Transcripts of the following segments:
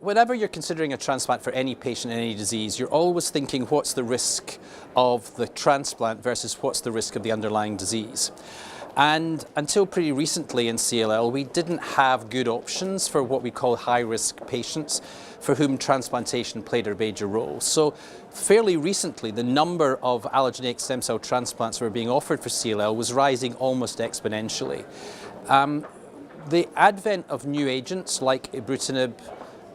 whenever you're considering a transplant for any patient in any disease, you're always thinking what's the risk of the transplant versus what's the risk of the underlying disease. And until pretty recently in CLL, we didn't have good options for what we call high-risk patients for whom transplantation played a major role. So fairly recently, the number of allogeneic stem cell transplants that were being offered for CLL was rising almost exponentially. The advent of new agents like Ibrutinib,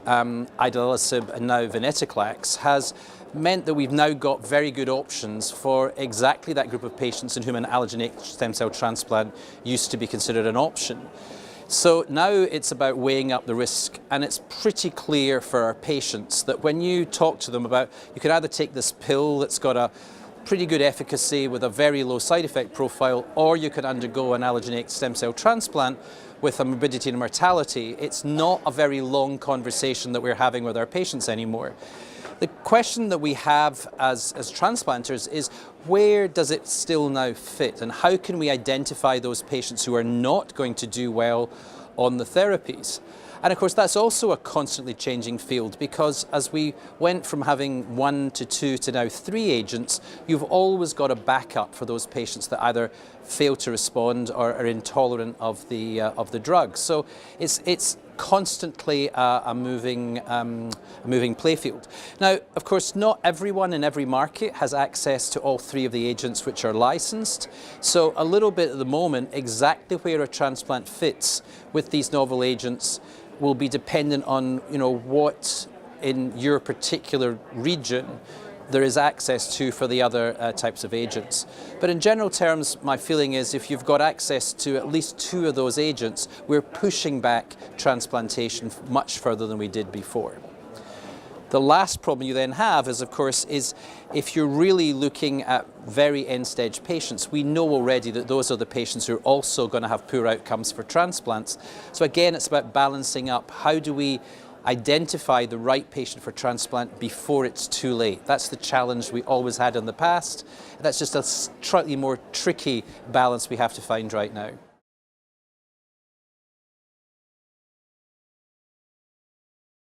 Idelalisib and now Venetoclax has meant that we've now got very good options for exactly that group of patients in whom an allogeneic stem cell transplant used to be considered an option. So now it's about weighing up the risk, and it's pretty clear for our patients that when you talk to them about, you can either take this pill that's got a pretty good efficacy with a very low side effect profile, or you can undergo an allogeneic stem cell transplant with a morbidity and mortality. It's not a very long conversation that we're having with our patients anymore. The question that we have as transplanters is, where does it still now fit, and how can we identify those patients who are not going to do well on the therapies? And of course that's also a constantly changing field, because as we went from having 1 to 2 to now 3 agents, you've always got a backup for those patients that either fail to respond or are intolerant of the drug. So it's constantly a moving playfield. Now, of course, not everyone in every market has access to all 3 of the agents which are licensed. So a little bit at the moment, exactly where a transplant fits with these novel agents will be dependent on, what in your particular region there is access to for the other types of agents. But in general terms, my feeling is if you've got access to at least 2 of those agents, we're pushing back transplantation much further than we did before. The last problem you then have is, of course, if you're really looking at very end-stage patients, we know already that those are the patients who are also going to have poor outcomes for transplants. So again, it's about balancing up. How do we identify the right patient for transplant before it's too late? That's the challenge we always had in the past. That's just a slightly more tricky balance we have to find right now.